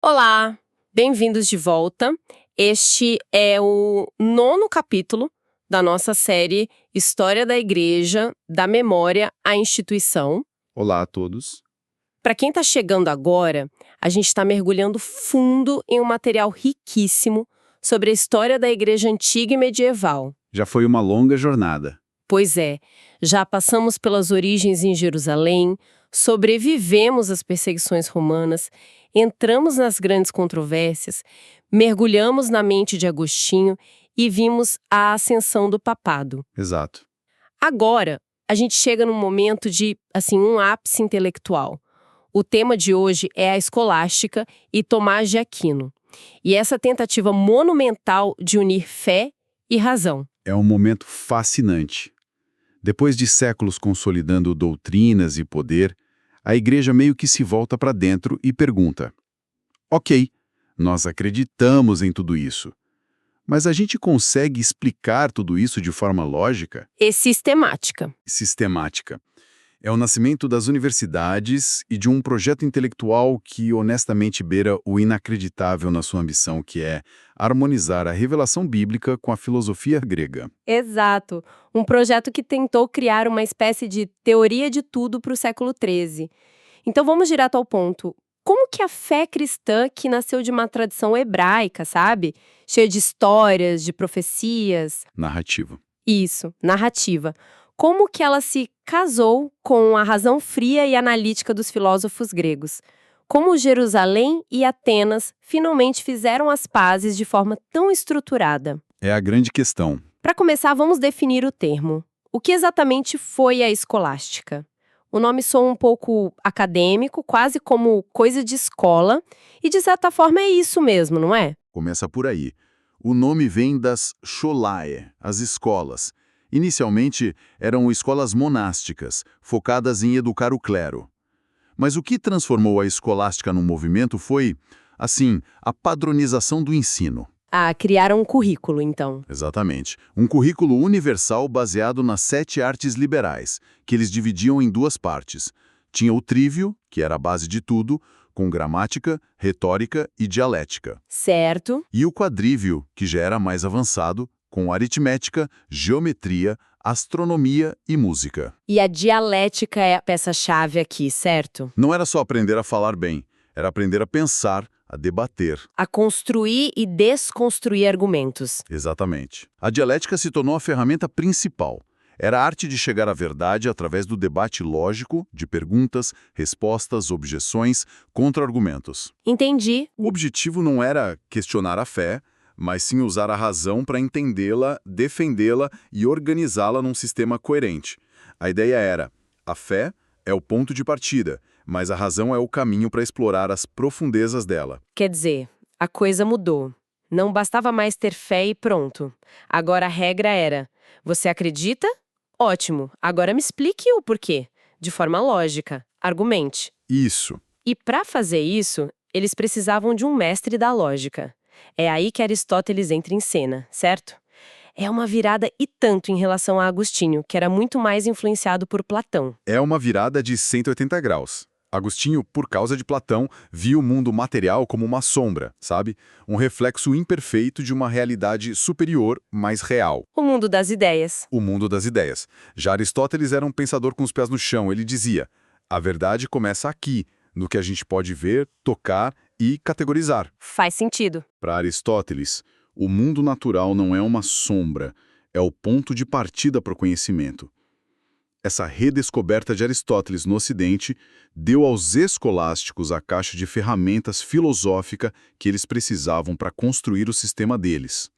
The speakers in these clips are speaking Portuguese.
Olá, bem-vindos de volta. Este é o 9º capítulo da nossa série História da Igreja, da Memória à Instituição. Olá a todos. Para quem está chegando agora, a gente está mergulhando fundo em um material riquíssimo sobre a história da Igreja antiga e medieval. Já foi uma longa jornada. Pois é, já passamos pelas origens em Jerusalém, sobrevivemos às perseguições romanas, entramos nas grandes controvérsias, mergulhamos na mente de Agostinho e vimos a ascensão do papado. Exato. Agora, a gente chega num momento de, um ápice intelectual. O tema de hoje é a escolástica e Tomás de Aquino. E essa tentativa monumental de unir fé e razão. É um momento fascinante. Depois de séculos consolidando doutrinas e poder, a igreja meio que se volta para dentro e pergunta: ok, nós acreditamos em tudo isso, mas a gente consegue explicar tudo isso de forma lógica? E sistemática. Sistemática. É o nascimento das universidades e de um projeto intelectual que honestamente beira o inacreditável na sua ambição, que é harmonizar a revelação bíblica com a filosofia grega. Exato. Um projeto que tentou criar uma espécie de teoria de tudo para o século XIII. Então vamos direto ao ponto. Como que a fé cristã, que nasceu de uma tradição hebraica, sabe? Cheia de histórias, de profecias. Narrativa. Isso, narrativa. Como que ela se casou com a razão fria e analítica dos filósofos gregos? Como Jerusalém e Atenas finalmente fizeram as pazes de forma tão estruturada? É a grande questão. Para começar, vamos definir o termo. O que exatamente foi a escolástica? O nome soa um pouco acadêmico, quase como coisa de escola, e de certa forma é isso mesmo, não é? Começa por aí. O nome vem das scholae, as escolas. Inicialmente, eram escolas monásticas, focadas em educar o clero. Mas o que transformou a escolástica num movimento foi, a padronização do ensino. Ah, criaram um currículo, então. Exatamente. Um currículo universal baseado nas 7 artes liberais, que eles dividiam em 2 partes. Tinha o trívio, que era a base de tudo, com gramática, retórica e dialética. Certo. E o quadrívio, que já era mais avançado, com aritmética, geometria, astronomia e música. E a dialética é a peça-chave aqui, certo? Não era só aprender a falar bem, era aprender a pensar, a debater. A construir e desconstruir argumentos. Exatamente. A dialética se tornou a ferramenta principal. Era a arte de chegar à verdade através do debate lógico, de perguntas, respostas, objeções, contra-argumentos. Entendi. O objetivo não era questionar a fé, mas sim usar a razão para entendê-la, defendê-la e organizá-la num sistema coerente. A ideia era: a fé é o ponto de partida, mas a razão é o caminho para explorar as profundezas dela. Quer dizer, a coisa mudou. Não bastava mais ter fé e pronto. Agora a regra era: você acredita? Ótimo, agora me explique o porquê. De forma lógica, argumente. Isso. E para fazer isso, eles precisavam de um mestre da lógica. É aí que Aristóteles entra em cena, certo? É uma virada e tanto em relação a Agostinho, que era muito mais influenciado por Platão. É uma virada de 180 graus. Agostinho, por causa de Platão, via o mundo material como uma sombra, sabe? Um reflexo imperfeito de uma realidade superior, mas real. O mundo das ideias. O mundo das ideias. Já Aristóteles era um pensador com os pés no chão. Ele dizia: a verdade começa aqui, no que a gente pode ver, tocar e categorizar. Faz sentido. Para Aristóteles, o mundo natural não é uma sombra, é o ponto de partida para o conhecimento. Essa redescoberta de Aristóteles no Ocidente deu aos escolásticos a caixa de ferramentas filosófica que eles precisavam para construir o sistema deles.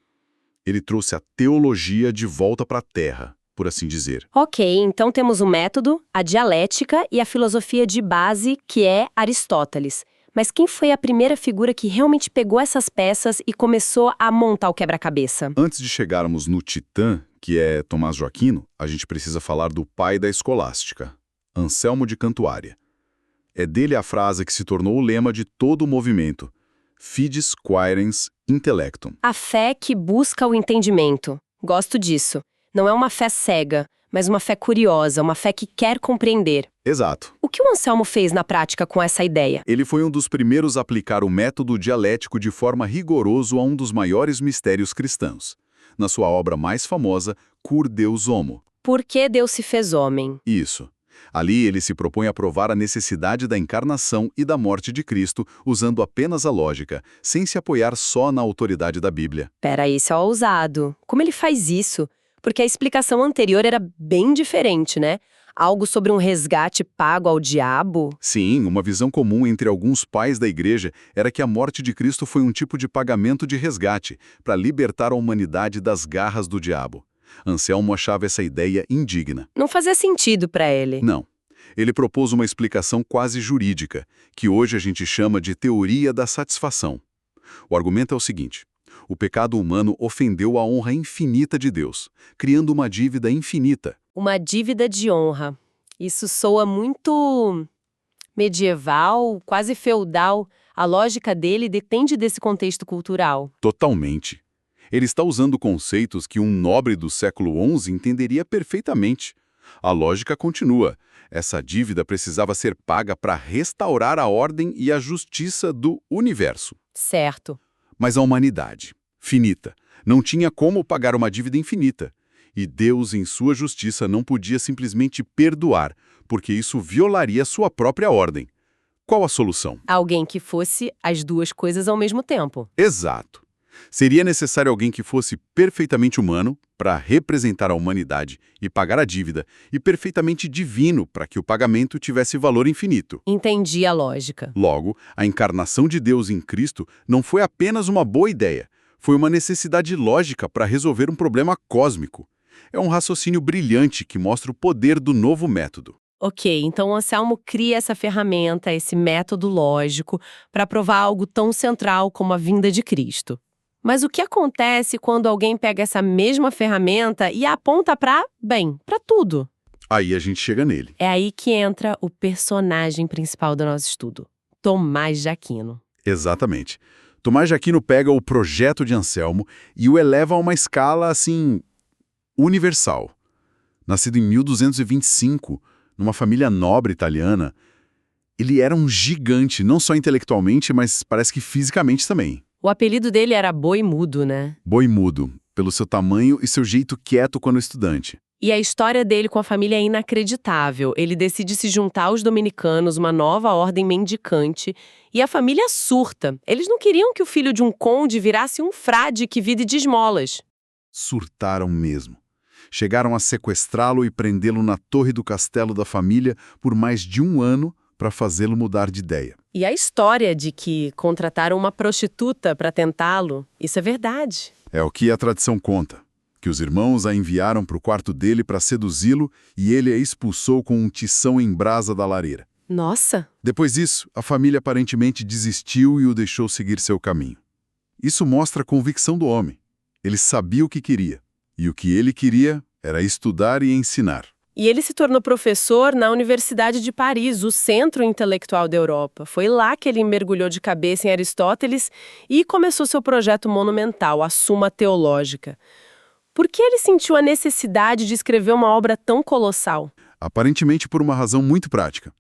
Ele trouxe a teologia de volta para a Terra, por assim dizer. Ok, então temos o método, a dialética e a filosofia de base, que é Aristóteles. Mas quem foi a primeira figura que realmente pegou essas peças e começou a montar o quebra-cabeça? Antes de chegarmos no titã, que é Tomás de Aquino, a gente precisa falar do pai da escolástica, Anselmo de Cantuária. É dele a frase que se tornou o lema de todo o movimento: Fides quaerens intellectum. A fé que busca o entendimento. Gosto disso. Não é uma fé cega, mas uma fé curiosa, uma fé que quer compreender. Exato. O que o Anselmo fez na prática com essa ideia? Ele foi um dos primeiros a aplicar o método dialético de forma rigorosa a um dos maiores mistérios cristãos. Na sua obra mais famosa, Cur Deus Homo. Por que Deus se fez homem? Isso. Ali ele se propõe a provar a necessidade da encarnação e da morte de Cristo, usando apenas a lógica, sem se apoiar só na autoridade da Bíblia. Peraí, isso é ousado. Como ele faz isso? Porque a explicação anterior era bem diferente, né? Algo sobre um resgate pago ao diabo? Sim, uma visão comum entre alguns pais da igreja era que a morte de Cristo foi um tipo de pagamento de resgate, para libertar a humanidade das garras do diabo. Anselmo achava essa ideia indigna. Não fazia sentido para ele. Não. Ele propôs uma explicação quase jurídica, que hoje a gente chama de teoria da satisfação. O argumento é o seguinte: o pecado humano ofendeu a honra infinita de Deus, criando uma dívida infinita. Uma dívida de honra. Isso soa muito medieval, quase feudal. A lógica dele depende desse contexto cultural. Totalmente. Ele está usando conceitos que um nobre do século XI entenderia perfeitamente. A lógica continua. Essa dívida precisava ser paga para restaurar a ordem e a justiça do universo. Certo. Mas a humanidade, finita, não tinha como pagar uma dívida infinita. E Deus, em sua justiça, não podia simplesmente perdoar, porque isso violaria sua própria ordem. Qual a solução? Alguém que fosse as duas coisas ao mesmo tempo. Exato. Seria necessário alguém que fosse perfeitamente humano para representar a humanidade e pagar a dívida, e perfeitamente divino para que o pagamento tivesse valor infinito. Entendi a lógica. Logo, a encarnação de Deus em Cristo não foi apenas uma boa ideia, foi uma necessidade lógica para resolver um problema cósmico. É um raciocínio brilhante que mostra o poder do novo método. Ok, então o Anselmo cria essa ferramenta, esse método lógico, para provar algo tão central como a vinda de Cristo. Mas o que acontece quando alguém pega essa mesma ferramenta e a aponta para tudo? Aí a gente chega nele. É aí que entra o personagem principal do nosso estudo, Tomás de Aquino. Exatamente. Tomás de Aquino pega o projeto de Anselmo e o eleva a uma escala, assim, universal. Nascido em 1225, numa família nobre italiana, ele era um gigante, não só intelectualmente, mas parece que fisicamente também. O apelido dele era Boi Mudo, né? Boi mudo, pelo seu tamanho e seu jeito quieto quando estudante. E a história dele com a família é inacreditável. Ele decide se juntar aos dominicanos, uma nova ordem mendicante, e a família surta. Eles não queriam que o filho de um conde virasse um frade que vive de esmolas. Surtaram mesmo. Chegaram a sequestrá-lo e prendê-lo na torre do castelo da família por mais de um ano para fazê-lo mudar de ideia. E a história de que contrataram uma prostituta para tentá-lo, isso é verdade. É o que a tradição conta, que os irmãos a enviaram para o quarto dele para seduzi-lo e ele a expulsou com um tição em brasa da lareira. Nossa! Depois disso, a família aparentemente desistiu e o deixou seguir seu caminho. Isso mostra a convicção do homem. Ele sabia o que queria, e o que ele queria era estudar e ensinar. E ele se tornou professor na Universidade de Paris, o centro intelectual da Europa. Foi lá que ele mergulhou de cabeça em Aristóteles e começou seu projeto monumental, a Suma Teológica. Por que ele sentiu a necessidade de escrever uma obra tão colossal? Aparentemente por uma razão muito prática.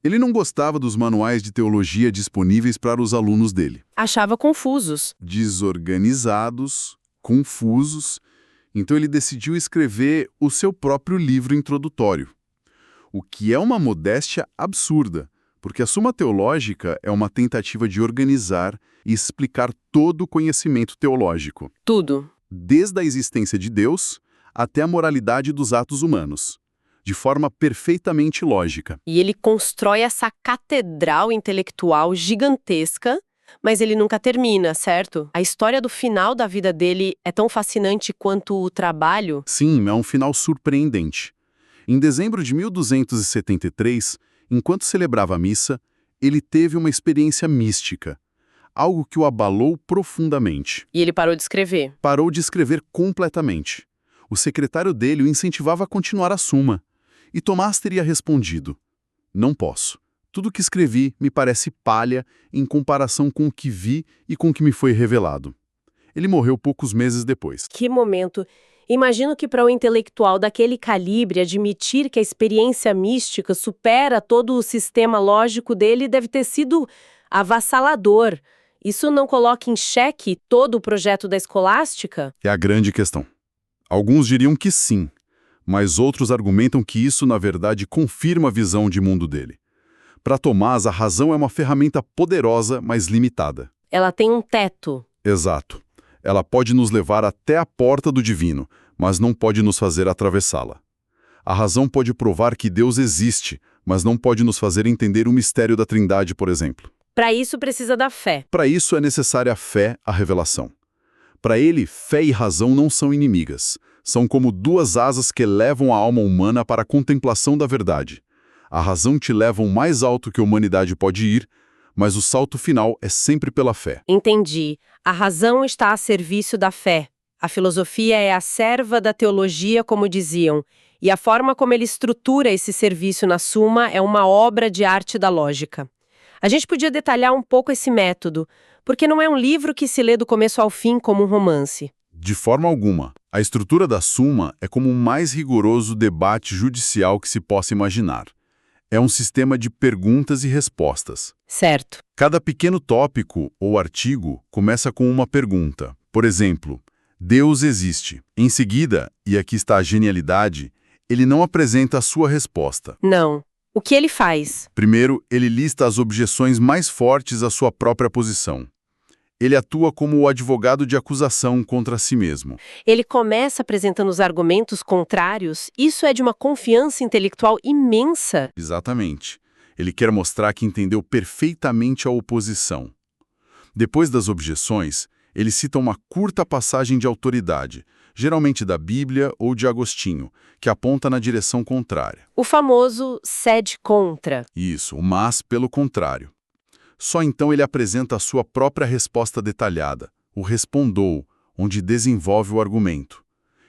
Ele não gostava dos manuais de teologia disponíveis para os alunos dele. Achava confusos. Desorganizados, confusos. Então ele decidiu escrever o seu próprio livro introdutório. O que é uma modéstia absurda, porque a Suma Teológica é uma tentativa de organizar e explicar todo o conhecimento teológico. Tudo. Desde a existência de Deus até a moralidade dos atos humanos, de forma perfeitamente lógica. E ele constrói essa catedral intelectual gigantesca, mas ele nunca termina, certo? A história do final da vida dele é tão fascinante quanto o trabalho? Sim, é um final surpreendente. Em dezembro de 1273, enquanto celebrava a missa, ele teve uma experiência mística, algo que o abalou profundamente. E ele parou de escrever. Parou de escrever completamente. O secretário dele o incentivava a continuar a Suma. E Tomás teria respondido: "Não posso. Tudo o que escrevi me parece palha em comparação com o que vi e com o que me foi revelado." Ele morreu poucos meses depois. Que momento! Imagino que para o intelectual daquele calibre, admitir que a experiência mística supera todo o sistema lógico dele deve ter sido avassalador. Isso não coloca em xeque todo o projeto da escolástica? É a grande questão. Alguns diriam que sim, mas outros argumentam que isso, na verdade, confirma a visão de mundo dele. Para Tomás, a razão é uma ferramenta poderosa, mas limitada. Ela tem um teto. Exato. Ela pode nos levar até a porta do divino, mas não pode nos fazer atravessá-la. A razão pode provar que Deus existe, mas não pode nos fazer entender o mistério da Trindade, por exemplo. Para isso precisa da fé. Para isso é necessária a fé, a revelação. Para ele, fé e razão não são inimigas. São como duas asas que levam a alma humana para a contemplação da verdade. A razão te leva o mais alto que a humanidade pode ir, mas o salto final é sempre pela fé. Entendi. A razão está a serviço da fé. A filosofia é a serva da teologia, como diziam, e a forma como ele estrutura esse serviço na Suma é uma obra de arte da lógica. A gente podia detalhar um pouco esse método, porque não é um livro que se lê do começo ao fim como um romance. De forma alguma. A estrutura da Suma é como o mais rigoroso debate judicial que se possa imaginar. É um sistema de perguntas e respostas. Certo. Cada pequeno tópico ou artigo começa com uma pergunta. Por exemplo, Deus existe. Em seguida, e aqui está a genialidade, ele não apresenta a sua resposta. Não. O que ele faz? Primeiro, ele lista as objeções mais fortes à sua própria posição. Ele atua como o advogado de acusação contra si mesmo. Ele começa apresentando os argumentos contrários. Isso é de uma confiança intelectual imensa. Exatamente. Ele quer mostrar que entendeu perfeitamente a oposição. Depois das objeções, ele cita uma curta passagem de autoridade, geralmente da Bíblia ou de Agostinho, que aponta na direção contrária. O famoso sede contra. Isso, mas pelo contrário. Só então ele apresenta a sua própria resposta detalhada, o respondou, onde desenvolve o argumento.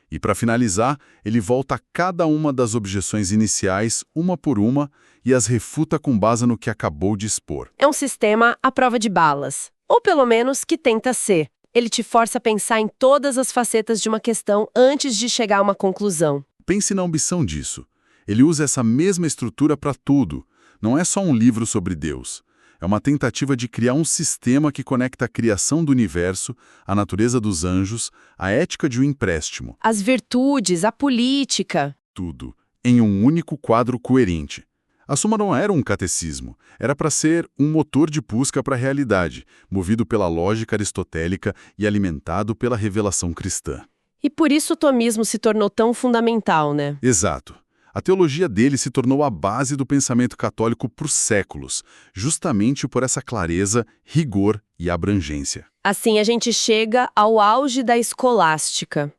E para finalizar, ele volta a cada uma das objeções iniciais, uma por uma, e as refuta com base no que acabou de expor. É um sistema à prova de balas. Ou pelo menos que tenta ser. Ele te força a pensar em todas as facetas de uma questão antes de chegar a uma conclusão. Pense na ambição disso. Ele usa essa mesma estrutura para tudo. Não é só um livro sobre Deus. É uma tentativa de criar um sistema que conecta a criação do universo, a natureza dos anjos, a ética de um empréstimo. As virtudes, a política. Tudo, em um único quadro coerente. A Suma não era um catecismo, era para ser um motor de busca para a realidade, movido pela lógica aristotélica e alimentado pela revelação cristã. E por isso o tomismo se tornou tão fundamental, né? Exato. A teologia dele se tornou a base do pensamento católico por séculos, justamente por essa clareza, rigor e abrangência. Assim a gente chega ao auge da escolástica.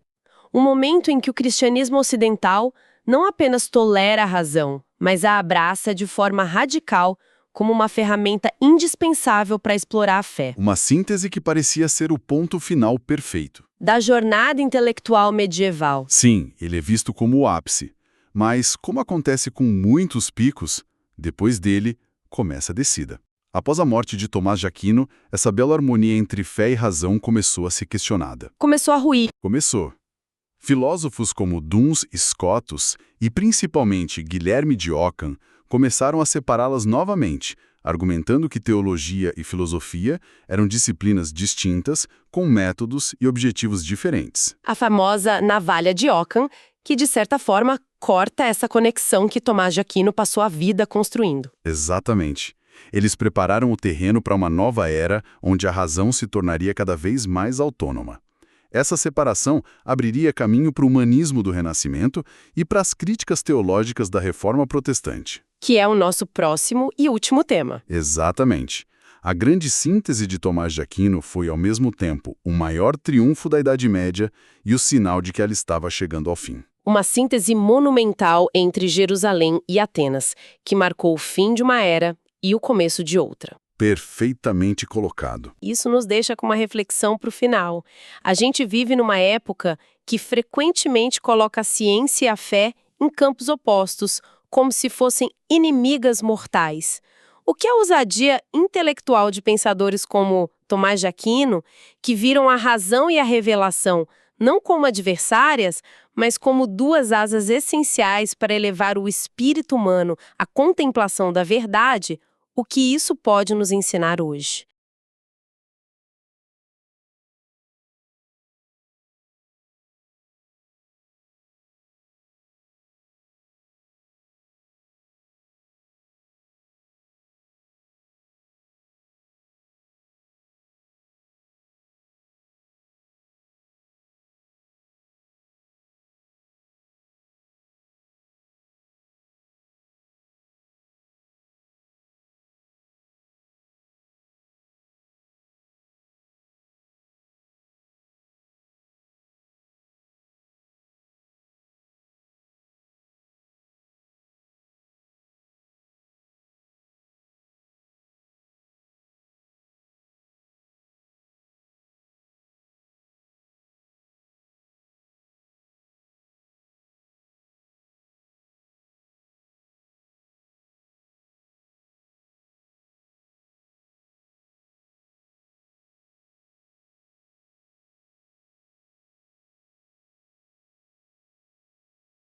Um momento em que o cristianismo ocidental não apenas tolera a razão, mas a abraça de forma radical como uma ferramenta indispensável para explorar a fé. Uma síntese que parecia ser o ponto final perfeito. Da jornada intelectual medieval. Sim, ele é visto como o ápice. Mas, como acontece com muitos picos, depois dele começa a descida. Após a morte de Tomás de Aquino, essa bela harmonia entre fé e razão começou a ser questionada. Começou a ruir. Começou. Filósofos como Duns Scotus e principalmente Guilherme de Ockham começaram a separá-las novamente, argumentando que teologia e filosofia eram disciplinas distintas, com métodos e objetivos diferentes. A famosa navalha de Ockham, que de certa forma corta essa conexão que Tomás de Aquino passou a vida construindo. Exatamente. Eles prepararam o terreno para uma nova era onde a razão se tornaria cada vez mais autônoma. Essa separação abriria caminho para o humanismo do Renascimento e para as críticas teológicas da Reforma Protestante. Que é o nosso próximo e último tema. Exatamente. A grande síntese de Tomás de Aquino foi, ao mesmo tempo, o maior triunfo da Idade Média e o sinal de que ela estava chegando ao fim. Uma síntese monumental entre Jerusalém e Atenas, que marcou o fim de uma era e o começo de outra. Perfeitamente colocado. Isso nos deixa com uma reflexão para o final. A gente vive numa época que frequentemente coloca a ciência e a fé em campos opostos, como se fossem inimigas mortais. O que é a ousadia intelectual de pensadores como Tomás de Aquino, que viram a razão e a revelação não como adversárias, mas como duas asas essenciais para elevar o espírito humano à contemplação da verdade, o que isso pode nos ensinar hoje?